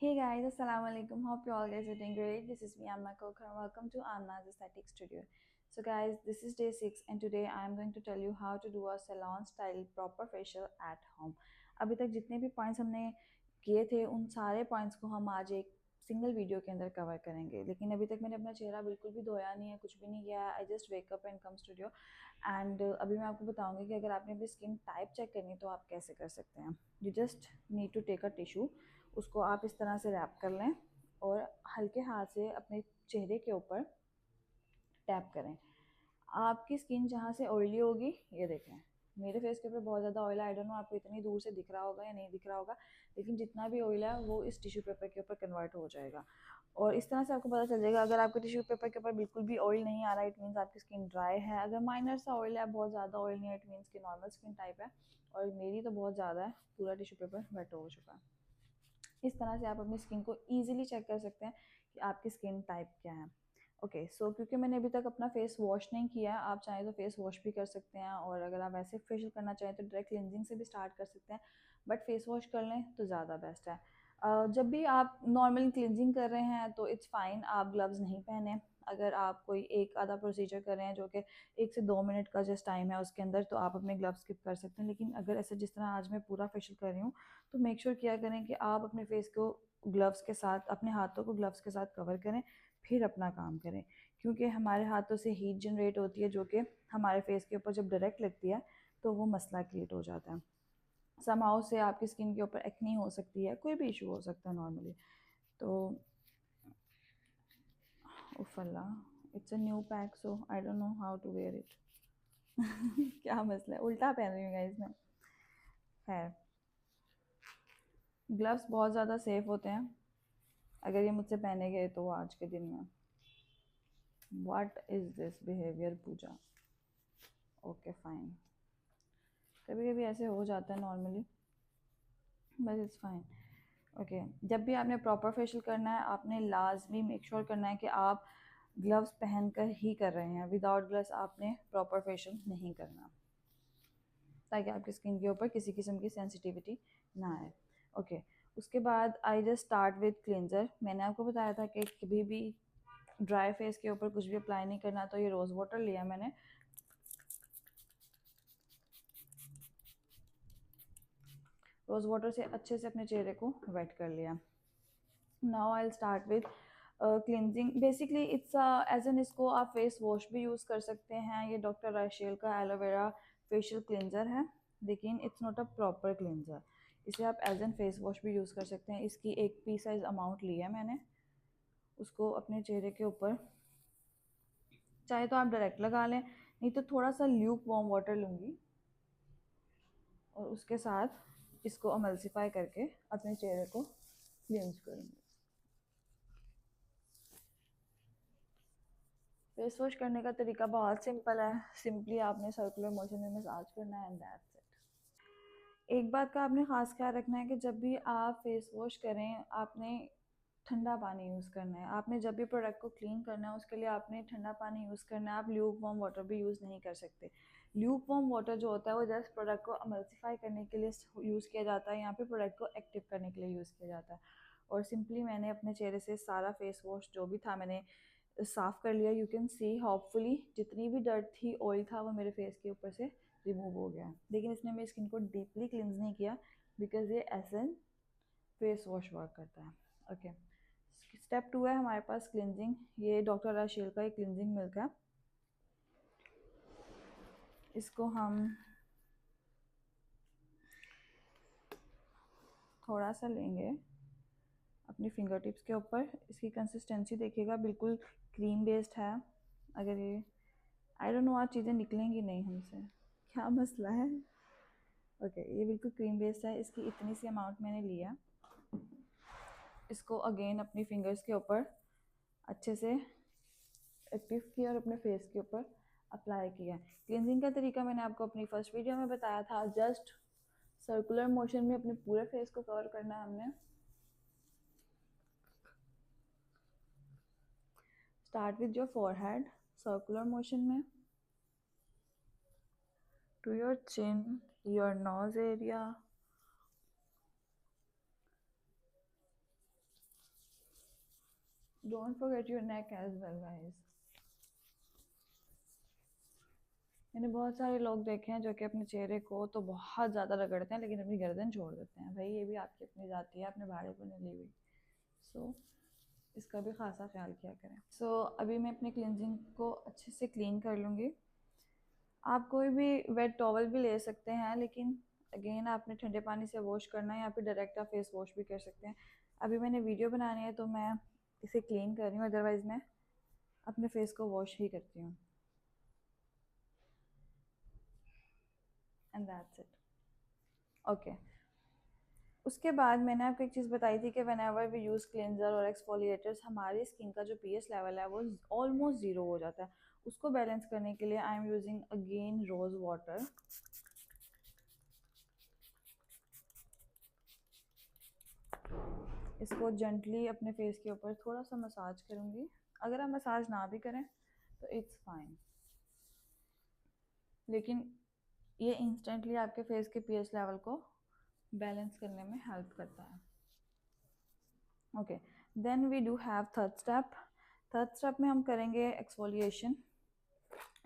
Hey guys, Assalamu alaikum. Hope you all guys are doing great. This is me, Amna Kokar. Welcome to Amna's Aesthetic Studio. So guys, this is day 6 and today I am going to tell you how to do a salon style proper facial at home. अभी तक जितने भी points हमने किए थे उन सारे points को हम आज एक सिंगल वीडियो के अंदर कवर करेंगे, लेकिन अभी तक मैंने अपना चेहरा बिल्कुल भी धोया नहीं है, कुछ भी नहीं किया है. I just wake up and come studio and अभी मैं आपको बताऊंगी कि अगर आपने अपनी स्किन टाइप चेक करनी तो आप कैसे कर सकते हैं. You just need to take a tissue, उसको आप इस तरह से रैप कर लें और हल्के हाथ से अपने चेहरे के ऊपर टैप करें. आपकी स्किन जहाँ से ऑयली होगी, ये देखें मेरे फेस के ऊपर बहुत ज़्यादा ऑयल है. आई डोंट नो आपको इतनी दूर से दिख रहा होगा या नहीं दिख रहा होगा, लेकिन जितना भी ऑयल है वो इस टिश्यू पेपर के ऊपर कन्वर्ट हो जाएगा. और इस तरह से आपको पता चल जाएगा. अगर आपके टिश्यू पेपर के ऊपर बिल्कुल भी ऑयल नहीं आ रहा है, इट मीन्स आपकी स्किन ड्राई है. अगर माइनर सा ऑयल है, बहुत ज़्यादा ऑयल नहीं है, इट मीन्स की नॉर्मल स्किन टाइप है. और मेरी तो बहुत ज़्यादा है, पूरा टिश्यू पेपर वेट हो चुका है. इस तरह से आप अपनी स्किन को ईजिली चेक कर सकते हैं कि आपकी स्किन टाइप क्या है. ओके सो क्योंकि मैंने अभी तक अपना फेस वॉश नहीं किया, आप चाहें तो फेस वॉश भी कर सकते हैं, और अगर आप ऐसे फेशियल करना चाहें तो डायरेक्ट क्लिनजिंग से भी स्टार्ट कर सकते हैं, बट फेस वॉश कर लें तो ज़्यादा बेस्ट है. जब भी आप नॉर्मल क्लिनजिंग कर रहे हैं तो इट्स फाइन, आप ग्लव्स नहीं पहने. अगर आप कोई एक आधा प्रोसीजर कर रहे हैं जो कि 1 से 2 मिनट का जस्ट टाइम है उसके अंदर, तो आप अपने ग्लव्स स्किप कर सकते हैं. लेकिन अगर ऐसे जिस तरह आज मैं पूरा फेशियल कर रही हूँ, तो मेक श्योर किया करें कि आप अपने फेस को ग्लव्स के साथ, अपने हाथों को ग्लव्स के साथ कवर करें, फिर अपना काम करें. क्योंकि हमारे हाथों से हीट जनरेट होती है जो कि हमारे फेस के ऊपर जब डायरेक्ट लगती है तो वो मसला क्रिएट हो जाता है. समाओ से आपकी स्किन के ऊपर एक्नी हो सकती है, कोई भी इशू हो सकता है नॉर्मली. तो उफल्ला, it's a new pack so I don't know how to wear it. क्या मसला है, उल्टा पहन रही हूँ गाइस मैं. खैर, ग्लव्स बहुत ज़्यादा सेफ होते हैं अगर ये मुझसे पहने गए तो आज के दिन में. What is this behaviour Pooja. Okay fine, कभी कभी ऐसे हो जाता है normally, but it's fine. Okay, जब भी आपने प्रॉपर फेशियल करना है आपने लाजमी मेक श्योर करना है कि आप ग्लव्स पहनकर ही कर रहे हैं. विदाउट ग्लव्स आपने प्रॉपर फेशियल नहीं करना, ताकि आपकी स्किन के ऊपर किसी किस्म की सेंसिटिविटी ना आए. ओके, उसके बाद I just start with cleanser. मैंने आपको बताया था कि कभी भी ड्राई फेस के ऊपर कुछ भी अप्लाई नहीं करना, तो ये रोज़ वाटर लिया मैंने. रोज़ वाटर से अच्छे से अपने चेहरे को वेट कर लिया. Now I start with cleansing. Basically it's as an, इसको आप फेस वॉश भी यूज़ कर सकते हैं. ये डॉक्टर राशेल का एलोवेरा फेशियल क्लिनजर है, लेकिन it's not a proper cleanser. इसे आप एज एन फेस वॉश भी यूज़ कर सकते हैं. इसकी एक पी साइज अमाउंट लिया मैंने, उसको अपने चेहरे के ऊपर, चाहे तो आप डायरेक्ट लगा लें, नहीं तो थोड़ा सा ल्यूक वार्म वाटर लूँगी और उसके साथ इसको अमल्सीफाई करके अपने चेहरे को क्लींज करूँगी. फेस वॉश करने का तरीका बहुत सिंपल है. सिंपली आपने सर्कुलर मोशन में मसाज करना है एंड दैट्स इट. एक बात का आपने ख़ास ख्याल रखना है कि जब भी आप फेस वॉश करें आपने ठंडा पानी यूज़ करना है. आपने जब भी प्रोडक्ट को क्लीन करना है उसके लिए आपने ठंडा पानी यूज़ करना है. आप ल्यूक वार्म वाटर भी यूज़ नहीं कर सकते. ल्यूक वार्म वाटर जो होता है वो जस्ट प्रोडक्ट को अमल्सीफाई करने के लिए यूज़ किया जाता है. यहाँ पे प्रोडक्ट को एक्टिव करने के लिए यूज़ किया जाता है. और सिंपली मैंने अपने चेहरे से सारा फेस वॉश जो भी था मैंने साफ़ कर लिया. यू कैन सी होपफुली जितनी भी डर्ट थी, ऑयल था, वो मेरे फेस के ऊपर से रिमूव हो गया. लेकिन इसने मेरी स्किन को डीपली क्लिनज नहीं किया, बिकॉज ये एसन फेस वॉश वर्क करता है. ओके, स्टेप 2 है हमारे पास क्लिनजिंग. ये डॉक्टर राशेल का एक क्लिनजिंग मिल्क है. इसको हम थोड़ा सा लेंगे अपनी फिंगर टिप्स के ऊपर. इसकी कंसिस्टेंसी देखिएगा, बिल्कुल क्रीम बेस्ड है. अगर ये, आई डोंट नो आज चीज़ें निकलेंगी नहीं हमसे, क्या मसला है. ओके, ये बिल्कुल क्रीम बेस्ड है. इसकी इतनी सी अमाउंट मैंने लिया. इसको अगेन अपनी फिंगर्स के ऊपर अच्छे से एक्टिव किया और अपने फेस के ऊपर अप्लाई किया. क्लिनजिंग का तरीका मैंने आपको अपनी फर्स्ट वीडियो में बताया था. जस्ट सर्कुलर मोशन में अपने पूरे फेस को कवर करना है हमने. Start with your forehead, circular motion में to your chin, your nose area, don't forget your neck as well guys. मैंने बहुत सारे लोग देखे हैं जो कि अपने चेहरे को तो बहुत ज़्यादा रगड़ते हैं लेकिन अपनी गर्दन छोड़ देते हैं। भाई ये भी आपकी अपनी जाती है, अपने भाड़े पर नहीं ली हुई। सो इसका भी खासा ख्याल किया करें। अभी मैं अपने क्लिनजिंग को अच्छे से क्लीन कर लूँगी। आप कोई भी वेट टॉवल भी ले सकते हैं, लेकिन अगेन आपने ठंडे पानी से वॉश करना है या फिर डायरेक्ट आप फेस वॉश भी कर सकते हैं। अभी मैंने वीडियो बनानी है तो मैं इसे क्लीन कर रही हूँ, अदरवाइज़ मैं अपने फेस को वॉश ही करती हूँ। And that's it. ओके, उसके बाद मैंने आपको एक चीज़ बताई थी कि व्हेनेवर वी यूज़ क्लेंजर और एक्सफोलिएटर्स हमारी स्किन का जो पीएच लेवल है वो ऑलमोस्ट ज़ीरो हो जाता है। उसको बैलेंस करने के लिए I am using again rose water. इसको जेंटली अपने फेस के ऊपर थोड़ा सा मसाज करूँगी। अगर आप मसाज ना भी करें तो इट्स फाइन, लेकिन ये इंस्टेंटली आपके फेस के पीएच लेवल को बैलेंस करने में हेल्प करता है। Okay, then we do have third step. Third step में हम करेंगे एक्सफोलिएशन।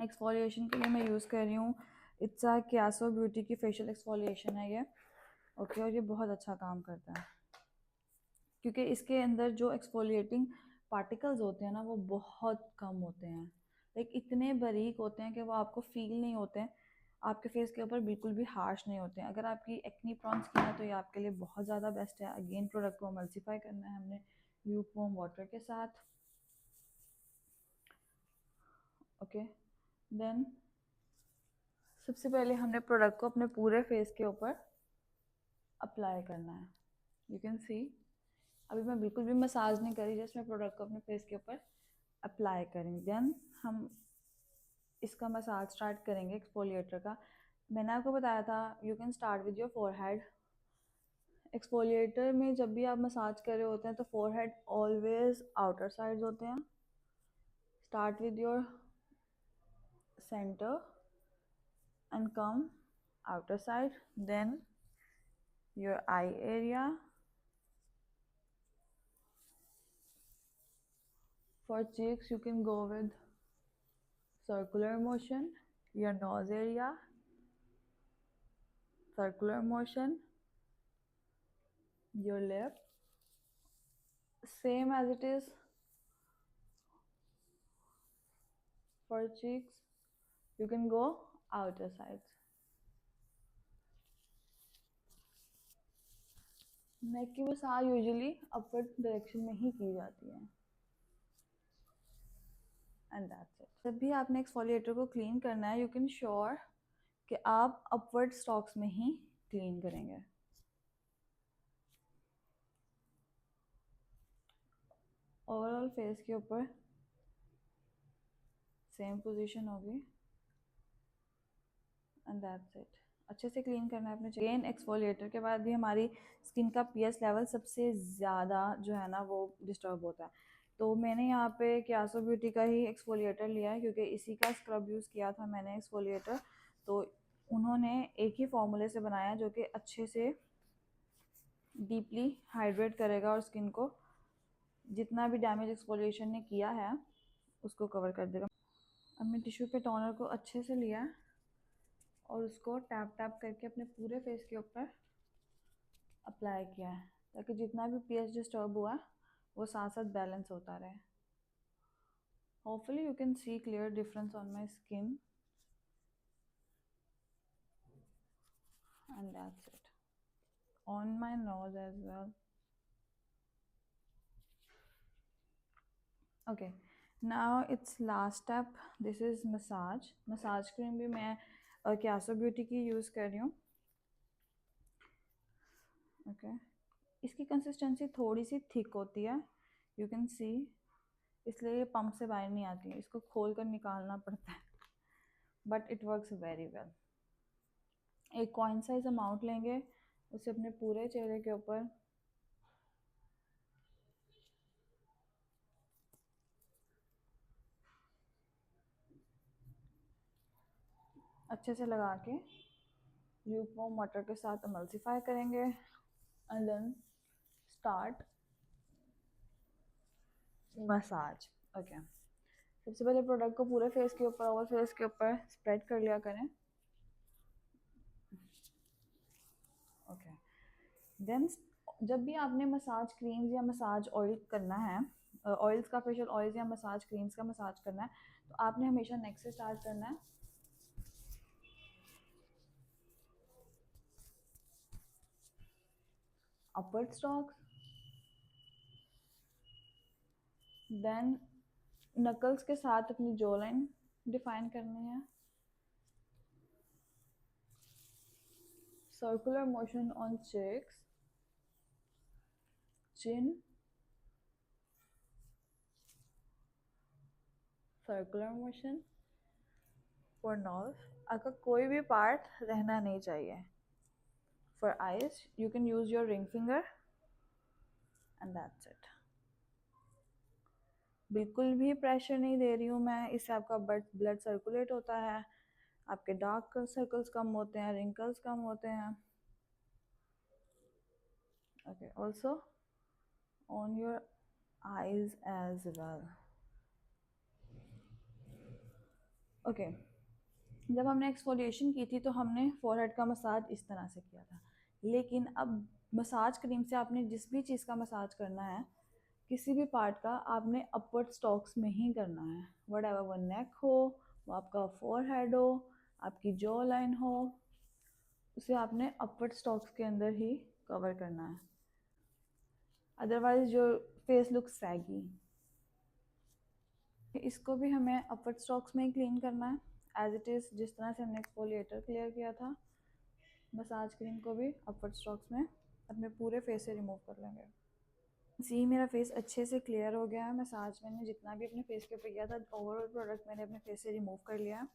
एक्सफोलिएशन के लिए मैं यूज़ कर रही हूँ इट्स अ क्यासो ब्यूटी की फेशियल एक्सफोलिएशन है ये। ओके, और ये बहुत अच्छा काम करता है क्योंकि इसके अंदर जो एक्सफोलिएटिंग पार्टिकल्स होते हैं ना वो बहुत कम होते हैं। लाइक इतने बारीक होते हैं कि वो आपको फील नहीं होते हैं, आपके फेस के ऊपर बिल्कुल भी हार्श नहीं होते हैं। अगर आपकी एक्नी प्रॉन स्किन है तो ये आपके लिए बहुत ज़्यादा बेस्ट है। अगेन प्रोडक्ट को एमल्सिफाई करना है हमने ल्यूकवार्म वाटर के साथ। ओके, देन सबसे पहले हमने प्रोडक्ट को अपने पूरे फेस के ऊपर अप्लाई करना है। यू कैन सी अभी मैं बिल्कुल भी मसाज नहीं करी, जस्ट मैं प्रोडक्ट को अपने फेस के ऊपर अप्लाई करेंगे। देन हम इसका मसाज स्टार्ट करेंगे एक्सफोलिएटर का। मैंने आपको बताया था you can start with your forehead. Exfoliator में जब भी आप मसाज कर रहे होते हैं तो फोरहेड ऑलवेज आउटर साइड्स होते हैं। Start with your centre and come outer side, then your eye area. For cheeks you can go with circular motion. Your nose area, circular motion. Your lip, same as it is for cheeks, you can go outer sides. नेक की massage usually upward direction में ही की जाती है। And that's it. जब भी आपने exfoliator को clean करना है यू कैन श्योर कि आप अपवर्ड स्टॉक्स में ही क्लीन करेंगे। ओवरऑल फेस के ऊपर सेम पोजीशन होगी एंड दैट्स इट। अच्छे से क्लीन करना है अपने। अगेन एक्सफोलिएटर के बाद भी हमारी स्किन का पीएच लेवल सबसे ज़्यादा जो है ना वो डिस्टर्ब होता है। तो मैंने यहाँ पे क्यासो ब्यूटी का ही एक्सफोलिएटर लिया है क्योंकि इसी का स्क्रब यूज़ किया था मैंने एक्सफोलिएटर। तो उन्होंने एक ही फॉर्मूले से बनाया जो कि अच्छे से डीपली हाइड्रेट करेगा और स्किन को जितना भी डैमेज एक्सफोलिएशन ने किया है उसको कवर कर देगा। अब मैं टिश्यू पे टोनर को अच्छे से लिया और उसको टैप टैप करके अपने पूरे फेस के ऊपर अप्लाई किया है ताकि जितना भी पीएच डिस्टर्ब हुआ वो साथ साथ बैलेंस होता रहे। Hopefully you can see clear difference on my skin and that's it on my nose as well. Okay, now it's last step, this is massage. Massage cream भी मैं क्यासो ब्यूटी की use कर रही हूँ। ओके, इसकी consistency थोड़ी सी thick होती है, यू कैन सी, इसलिए ये पंप से बाहर नहीं आती है, इसको खोल कर निकालना पड़ता है, but it works very well. एक कॉइन साइज अमाउंट लेंगे, उसे अपने पूरे चेहरे के ऊपर अच्छे से लगा के ल्यूकवार्म वाटर के साथ एमल्सिफाई करेंगे and then start massage. Okay, सबसे पहले प्रोडक्ट को पूरे फेस के ऊपर, ओवर फेस के ऊपर स्प्रेड कर लिया करें। ओके, देन जब भी आपने मसाज क्रीम्स या मसाज ऑयल करना है, ऑयल्स का, फेशियल ऑयल्स या मसाज क्रीम्स का मसाज करना है, तो आपने हमेशा नेक से स्टार्ट करना है। अपवर्ड स्टॉक्स, देन नकल्स के साथ अपनी जो लाइन डिफाइन करनी है। Circular motion on cheeks, chin, circular motion for nose, आपका कोई भी पार्ट रहना नहीं चाहिए। For eyes you can use your ring finger and that's it. बिल्कुल भी प्रेशर नहीं दे रही हूँ मैं, इससे आपका ब्लड सर्कुलेट होता है, आपके डार्क सर्कल्स कम होते हैं, रिंकल्स कम होते हैं। Okay, also on your eyes as well. Okay, जब हमने एक्सफोलिएशन की थी तो हमने फोरहेड का मसाज इस तरह से किया था, लेकिन अब मसाज क्रीम से आपने जिस भी चीज़ का मसाज करना है, किसी भी पार्ट का, आपने अपवर्ड स्टॉक्स में ही करना है। वट एवर, वो नेक हो, वो आपका फोरहेड हो, आपकी जॉ लाइन हो, उसे आपने अपवर्ड स्टॉक्स के अंदर ही कवर करना है, otherwise your face look saggy. इसको भी हमें अपवर्ड स्टॉक्स में ही क्लीन करना है एज इट इज़, जिस तरह से हमने एक्सफोलिएटर क्लियर किया था। मसाज क्रीम को भी अपवर्ड स्टॉक्स में अपने पूरे फेस से रिमूव कर लेंगे। सी, मेरा फेस अच्छे से क्लियर हो गया है। मसाज मैंने जितना भी अपने फेस के ऊपर किया था, ओवरऑल प्रोडक्ट मैंने अपने फेस से रिमूव कर लिया है।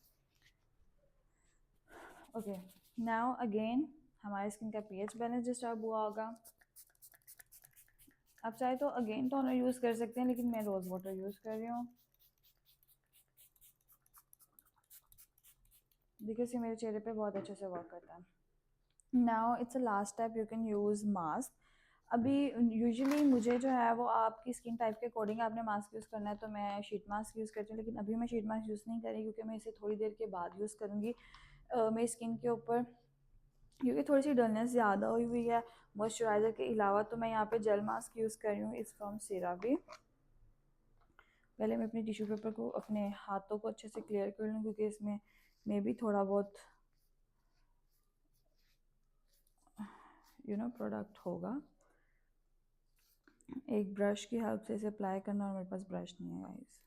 ओके, नाउ अगेन हमारे स्किन का पीएच बैलेंस डिस्टर्ब हुआ होगा। आप चाहे तो अगेन टोनर यूज़ कर सकते हैं, लेकिन मैं रोज़ वाटर यूज़ कर रही हूँ बिकॉज ये मेरे चेहरे पे बहुत अच्छे से वर्क करता है। Now it's a last step, you can use mask. अभी यूजुअली मुझे जो है वो आपकी स्किन टाइप के अकॉर्डिंग आपने मास्क यूज़ करना है, तो मैं शीट मास्क यूज़ करती हूँ, लेकिन अभी मैं शीट मास्क यूज़ नहीं कर रही क्योंकि मैं इसे थोड़ी देर के बाद यूज़ करूँगी मेरी स्किन के ऊपर, क्योंकि थोड़ी सी डलनेस ज़्यादा हुई हुई है मॉइस्चराइज़र के अलावा। तो मैं यहाँ पे जेल मास्क यूज़ कर रही हूँ, इट्स फ्रॉम सेरावी। पहले मैं अपने टिश्यू पेपर को, अपने हाथों को अच्छे से क्लियर कर लूँ, क्योंकि इसमें मे भी थोड़ा बहुत प्रोडक्ट होगा। एक ब्रश की हेल्प से इसे अप्लाई करना, और मेरे पास ब्रश नहीं है गाइस,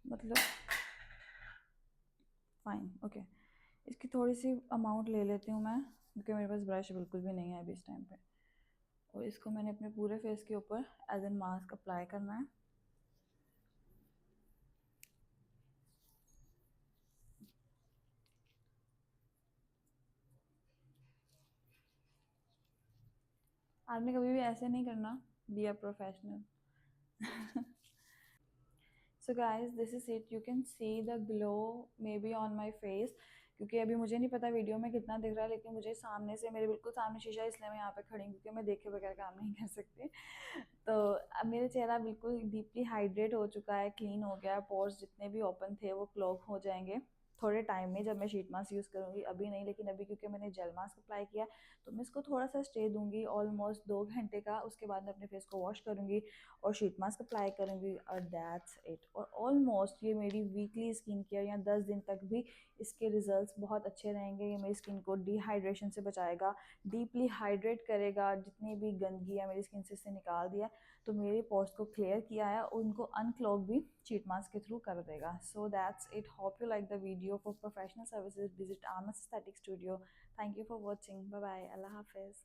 मतलब फाइन। ओके, इसकी थोड़ी सी अमाउंट ले लेती हूँ मैं, क्योंकि मेरे पास ब्रश बिल्कुल भी नहीं है अभी इस टाइम पे। और इसको मैंने अपने पूरे फेस के ऊपर एज एन मास्क अप्लाई करना है। आपने कभी भी ऐसे नहीं करना, be a professional. So guys, this is it, you can see the glow may be on my face, क्योंकि अभी मुझे नहीं पता वीडियो में कितना दिख रहा है, लेकिन मुझे सामने से, मेरे बिल्कुल सामने शीशा, इसलिए मैं यहाँ पे खड़ी हूँ, क्योंकि मैं देखे बगैर काम नहीं कर सकती। तो अब मेरा चेहरा बिल्कुल डीपली हाइड्रेट हो चुका है, क्लीन हो गया है, पोर्स जितने भी ओपन थे वो क्लॉग हो जाएंगे थोड़े टाइम में, जब मैं शीट मास्क यूज़ करूँगी। अभी नहीं, लेकिन अभी क्योंकि मैंने जेल मास्क अप्लाई किया, तो मैं इसको थोड़ा सा स्टे दूंगी, ऑलमोस्ट 2 घंटे का। उसके बाद मैं अपने फेस को वॉश करूँगी और शीट मास्क अप्लाई करूँगी, और दैट्स इट। और ऑलमोस्ट ये मेरी वीकली स्किन केयर, या 10 दिन तक भी इसके रिजल्ट्स बहुत अच्छे रहेंगे। ये मेरी स्किन को डिहाइड्रेशन से बचाएगा, डीपली हाइड्रेट करेगा, जितनी भी गंदगी है मेरी स्किन से इससे निकाल दिया, तो मेरे पोर्स को क्लियर किया है, उनको अनक्लॉग भी शीट मास्क के थ्रू कर देगा। So that's it, hope you like the video. For professional services visit Aamas aesthetic studio. Thank you for watching, bye bye, अल्लाह हाफिज़।